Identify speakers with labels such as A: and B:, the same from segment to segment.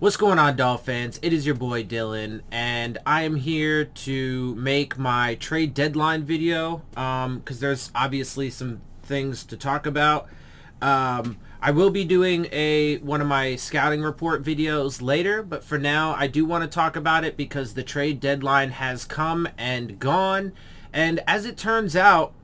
A: What's going on, Dolphins? It is your boy Dillon, and I am here to make my trade deadline video because there's obviously some things to talk about. I will be doing one of my scouting report videos later, but for now I do want to talk about it because the trade deadline has come and gone, and as it turns out,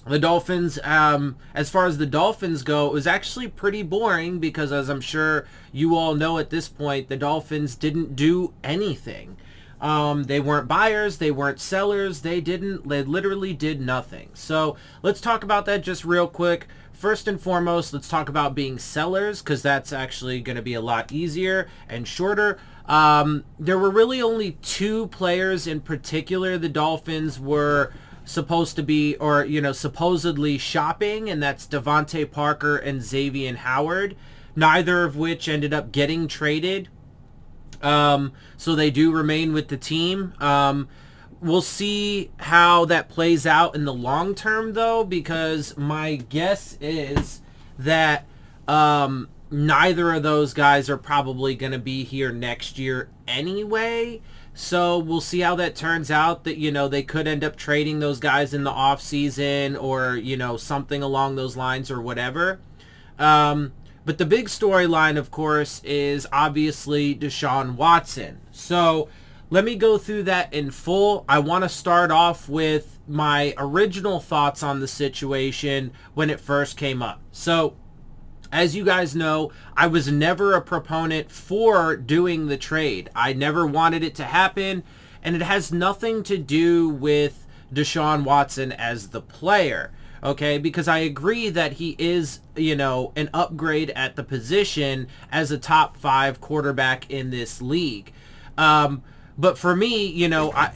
A: the Dolphins, as far as the Dolphins go, it was actually pretty boring because, as I'm sure you all know at this point, the Dolphins didn't do anything. They weren't buyers, they weren't sellers, they literally did nothing. So let's talk about that just real quick. First and foremost, let's talk about being sellers because that's actually going to be a lot easier and shorter. There were really only two players in particular the Dolphins were supposed to be, or supposedly shopping, and that's Devontae Parker and Xavier Howard, neither of which ended up getting traded, so they do remain with the team. We'll see how that plays out in the long term though, because my guess is that neither of those guys are probably going to be here next year anyway. So we'll see how that turns out. That they could end up trading those guys in the off season, or something along those lines or whatever. But the big storyline, of course, is obviously Deshaun Watson. So let me go through that in full. I want to start off with my original thoughts on the situation when it first came up. So as you guys know, I was never a proponent for doing the trade. I never wanted it to happen, and it has nothing to do with Deshaun Watson as the player, okay? Because I agree that he is, an upgrade at the position as a top 5 quarterback in this league. But for me,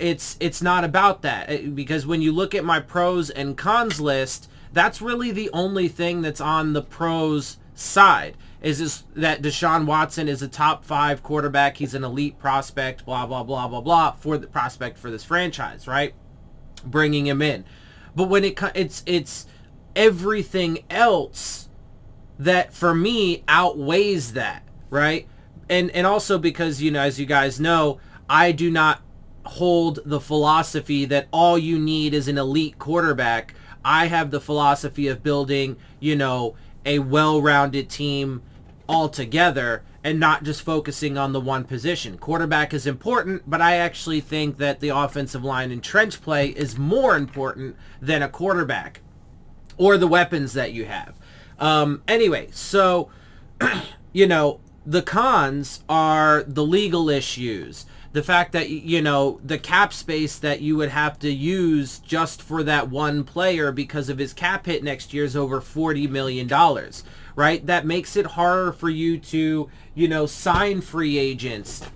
A: it's not about that, because when you look at my pros and cons list, that's really the only thing that's on the pros side, is that Deshaun Watson is a top 5 quarterback. He's an elite prospect, blah, blah, blah, blah, blah, for the prospect for this franchise, right? Bringing him in. But when it's everything else that for me outweighs that, right? And also because, as you guys know, I do not hold the philosophy that all you need is an elite quarterback. I have the philosophy of building, a well-rounded team altogether and not just focusing on the one position. Quarterback is important, but I actually think that the offensive line and trench play is more important than a quarterback or the weapons that you have. Anyway, so, the cons are the legal issues. The fact that, the cap space that you would have to use just for that one player because of his cap hit next year is over $40 million, right? That makes it harder for you to, sign free agents,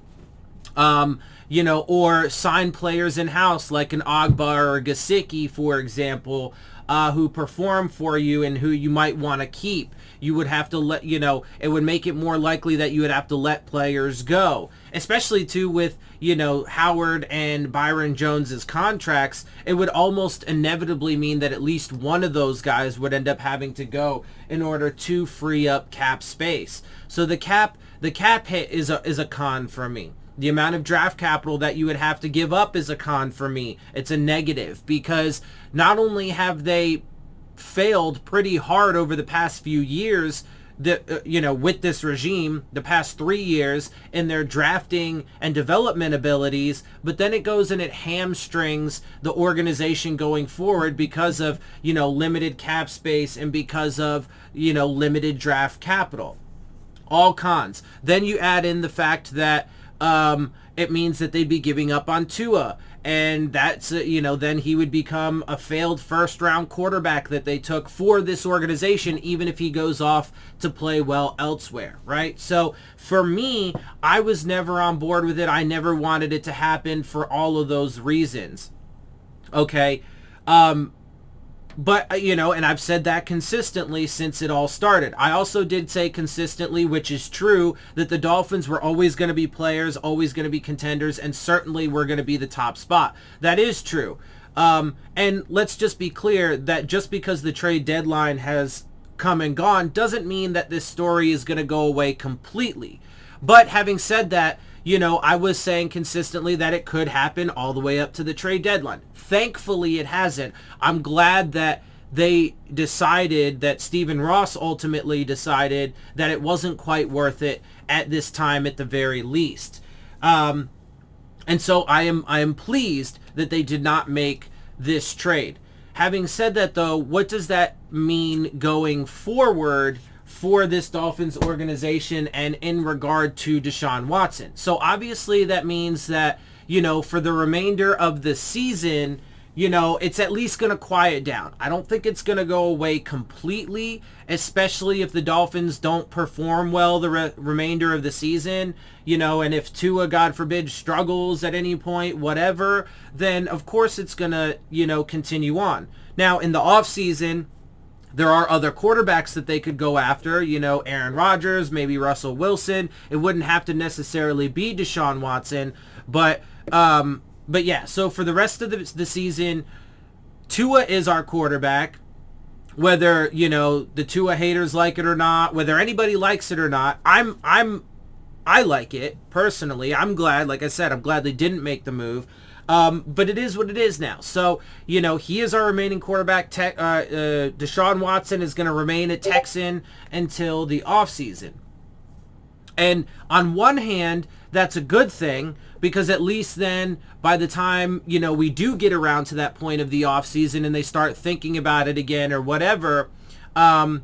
A: or sign players in-house like an Ogba or a Gesicki, for example, who perform for you and who you might want to keep. You would have to let, it would make it more likely that you would have to let players go, especially too with, Howard and Byron Jones's contracts. It would almost inevitably mean that at least one of those guys would end up having to go in order to free up cap space. So the cap hit is a con for me. The amount of draft capital that you would have to give up is a con for me. It's a negative because not only have they failed pretty hard over the past few years, with this regime, the past 3 years in their drafting and development abilities, but then it goes and it hamstrings the organization going forward because of, limited cap space and because of, limited draft capital. All cons. Then you add in the fact that it means that they'd be giving up on Tua, and that's then he would become a failed first-round quarterback that they took for this organization, even if he goes off to play well elsewhere, right? So for me, I was never on board with it. I never wanted it to happen for all of those reasons, okay? But, and I've said that consistently since it all started. I also did say consistently, which is true, that the Dolphins were always going to be players, always going to be contenders, and certainly were going to be the top spot. That is true. And let's just be clear that just because the trade deadline has come and gone doesn't mean that this story is going to go away completely. But having said that, I was saying consistently that it could happen all the way up to the trade deadline. Thankfully, it hasn't. I'm glad that they decided, that Stephen Ross ultimately decided that it wasn't quite worth it at this time at the very least. And so I am pleased that they did not make this trade. Having said that, though, what does that mean going forward for this Dolphins organization and in regard to Deshaun Watson? So obviously that means that, for the remainder of the season, it's at least going to quiet down. I don't think it's going to go away completely, especially if the Dolphins don't perform well the remainder of the season, and if Tua, God forbid, struggles at any point, whatever, then of course it's going to, continue on. Now, in the offseason, there are other quarterbacks that they could go after, Aaron Rodgers, maybe Russell Wilson. It wouldn't have to necessarily be Deshaun Watson, but yeah, so for the rest of the season, Tua is our quarterback. Whether, the Tua haters like it or not, whether anybody likes it or not, I like it personally. I'm glad, like I said, I'm glad they didn't make the move. But it is what it is now. So, he is our remaining quarterback. Deshaun Watson is going to remain a Texan until the offseason. And on one hand, that's a good thing, because at least then by the time, we do get around to that point of the offseason and they start thinking about it again or whatever, the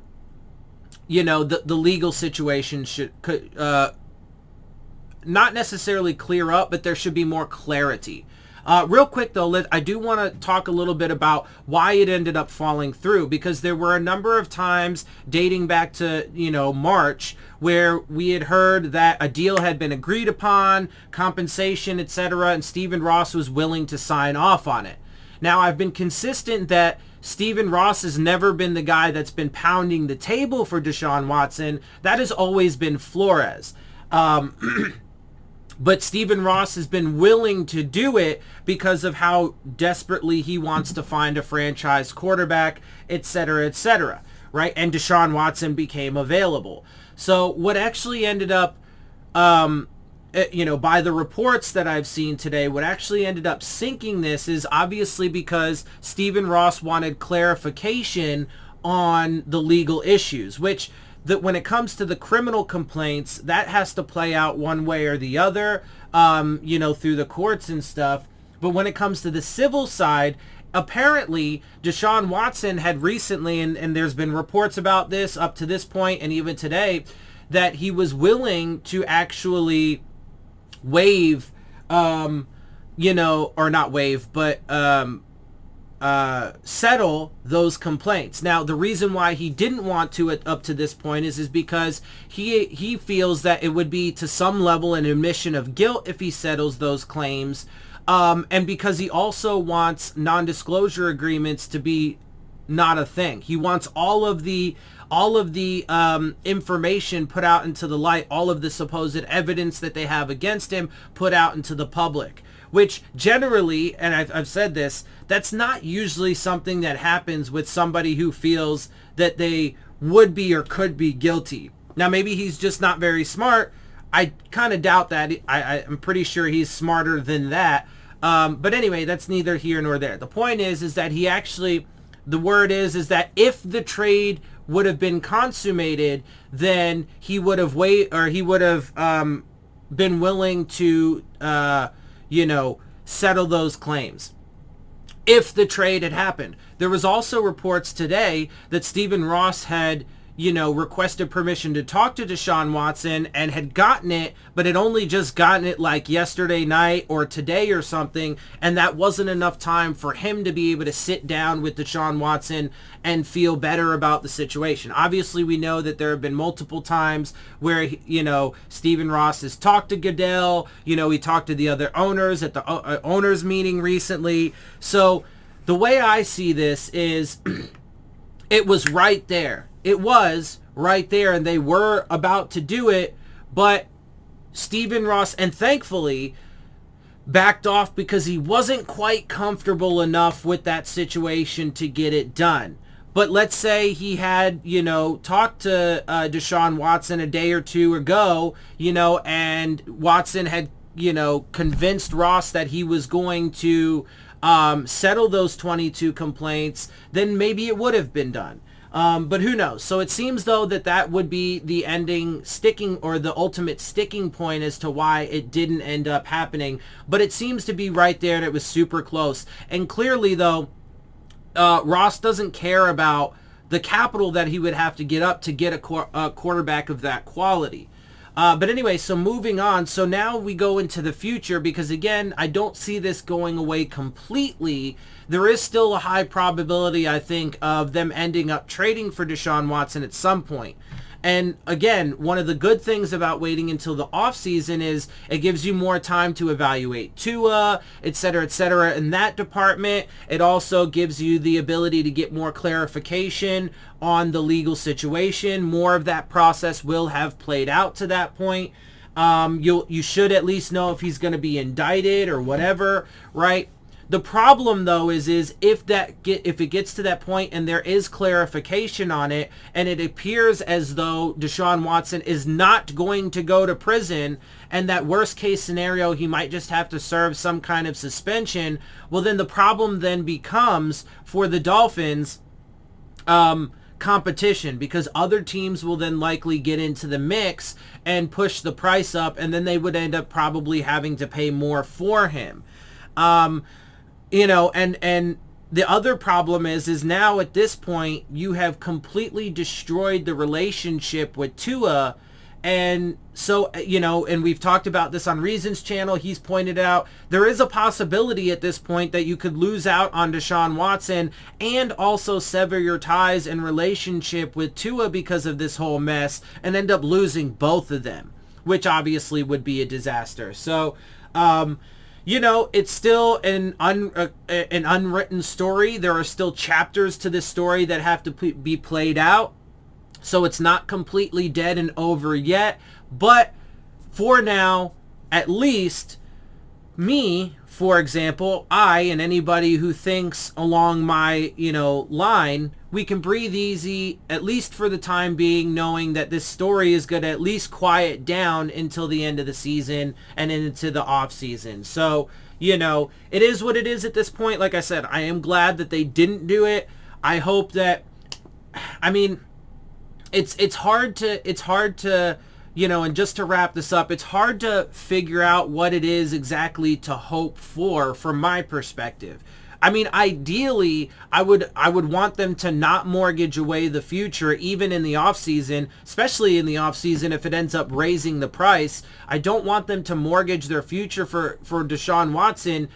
A: legal situation could not necessarily clear up, but there should be more clarity. Real quick, though, I do want to talk a little bit about why it ended up falling through, because there were a number of times dating back to, March, where we had heard that a deal had been agreed upon, compensation, etc., and Stephen Ross was willing to sign off on it. Now, I've been consistent that Stephen Ross has never been the guy that's been pounding the table for Deshaun Watson. That has always been Flores. But Stephen Ross has been willing to do it because of how desperately he wants to find a franchise quarterback, etc., right? And Deshaun Watson became available. So what actually ended up, by the reports that I've seen today, what actually ended up sinking this is obviously because Stephen Ross wanted clarification on the legal issues, which that when it comes to the criminal complaints, that has to play out one way or the other, through the courts and stuff. But when it comes to the civil side, apparently Deshaun Watson had recently, and there's been reports about this up to this point and even today, that he was willing to actually waive, or not waive, but settle those complaints. Now, the reason why he didn't want to up to this point is because he feels that it would be to some level an admission of guilt if he settles those claims, and because he also wants non-disclosure agreements to be not a thing. He wants all of the information put out into the light, all of the supposed evidence that they have against him put out into the public, which generally, and I've said this, that's not usually something that happens with somebody who feels that they would be or could be guilty. Now, maybe he's just not very smart. I kind of doubt that. I'm pretty sure he's smarter than that. But anyway, that's neither here nor there. The point is that he actually, the word is that if the trade would have been consummated, then he would have been willing to, settle those claims if the trade had happened. There was also reports today that Stephen Ross had, requested permission to talk to Deshaun Watson and had gotten it, but had only just gotten it like yesterday night or today or something, and that wasn't enough time for him to be able to sit down with Deshaun Watson and feel better about the situation. Obviously, we know that there have been multiple times where, Stephen Ross has talked to Goodell, he talked to the other owners at the owners meeting recently. So the way I see this is it was right there. It was right there, and they were about to do it, but Stephen Ross, and thankfully, backed off because he wasn't quite comfortable enough with that situation to get it done. But let's say he had, talked to Deshaun Watson a day or two ago, and Watson had, convinced Ross that he was going to settle those 22 complaints, then maybe it would have been done. But who knows? So it seems, though, that would be the ending sticking, or the ultimate sticking point as to why it didn't end up happening. But it seems to be right there, and it was super close. And clearly, though, Ross doesn't care about the capital that he would have to get up to get a quarterback of that quality. But anyway, so moving on. So now we go into the future, because again, I don't see this going away completely. There is still a high probability, I think, of them ending up trading for Deshaun Watson at some point. And again, one of the good things about waiting until the offseason is it gives you more time to evaluate Tua, et cetera, in that department. It also gives you the ability to get more clarification on the legal situation. More of that process will have played out to that point. You should at least know if he's going to be indicted or whatever, right? The problem, though, is if it gets to that point and there is clarification on it, and it appears as though Deshaun Watson is not going to go to prison, and that worst case scenario, he might just have to serve some kind of suspension, well, then the problem then becomes for the Dolphins, competition, because other teams will then likely get into the mix and push the price up, and then they would end up probably having to pay more for him. And the other problem is now at this point, you have completely destroyed the relationship with Tua. And so, and we've talked about this on Reason's channel. He's pointed out there is a possibility at this point that you could lose out on Deshaun Watson and also sever your ties and relationship with Tua because of this whole mess, and end up losing both of them, which obviously would be a disaster. So, it's still an unwritten story. There are still chapters to this story that have to be played out. So it's not completely dead and over yet. But for now, at least, me, for example, I and anybody who thinks along my, line, we can breathe easy, at least for the time being, knowing that this story is going to at least quiet down until the end of the season and into the off season. So, it is what it is at this point. Like I said, I am glad that they didn't do it. I hope that, it's hard to, and just to wrap this up, it's hard to figure out what it is exactly to hope for from my perspective. Ideally, I would want them to not mortgage away the future, even in the offseason, especially in the offseason if it ends up raising the price. I don't want them to mortgage their future for Deshaun Watson,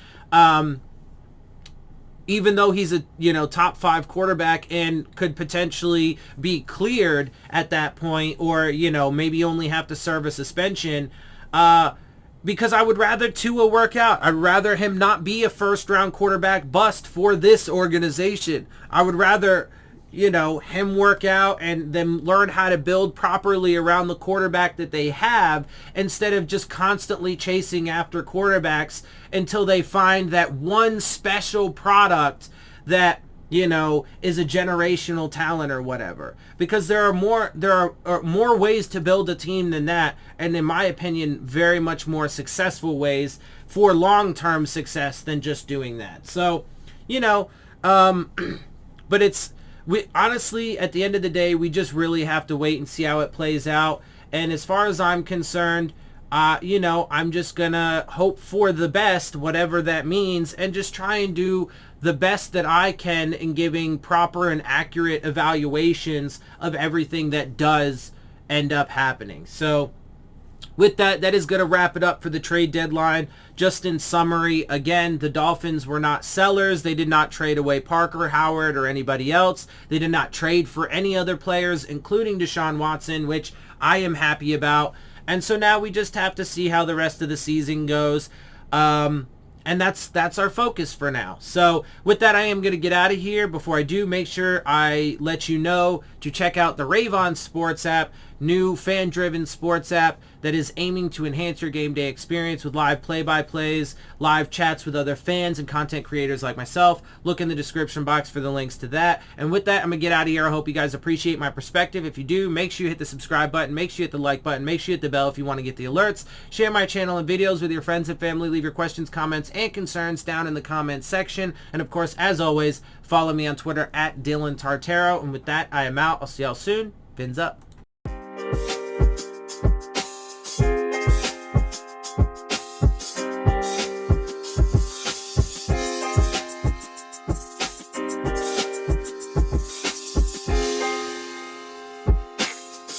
A: even though he's a top 5 quarterback and could potentially be cleared at that point, or maybe only have to serve a suspension, because I would rather Tua work out. I'd rather him not be a first-round quarterback bust for this organization. I would rather him work out and them learn how to build properly around the quarterback that they have, instead of just constantly chasing after quarterbacks until they find that one special product that is a generational talent or whatever. Because there are more ways to build a team than that, and in my opinion, very much more successful ways for long-term success than just doing that. So, but we honestly, at the end of the day, we just really have to wait and see how it plays out. And as far as I'm concerned, I'm just gonna hope for the best, whatever that means, and just try and do the best that I can in giving proper and accurate evaluations of everything that does end up happening. So with that, that is going to wrap it up for the trade deadline. Just in summary, again, the Dolphins were not sellers. They did not trade away Parker, Howard, or anybody else. They did not trade for any other players, including Deshaun Watson, which I am happy about. And so now we just have to see how the rest of the season goes. And that's our focus for now. So with that, I am going to get out of here. Before I do, make sure I let you know to check out the Rave On Sports App. new fan-driven sports app that is aiming to enhance your game day experience with live play-by-plays, live chats with other fans and content creators like myself. Look in the description box for the links to that. And with that, I'm going to get out of here. I hope you guys appreciate my perspective. If you do, make sure you hit the subscribe button, make sure you hit the like button, make sure you hit the bell if you want to get the alerts. Share my channel and videos with your friends and family. Leave your questions, comments, and concerns down in the comments section. And of course, as always, follow me on Twitter at DillonTartaro. And with that, I am out. I'll see y'all soon. Phins up.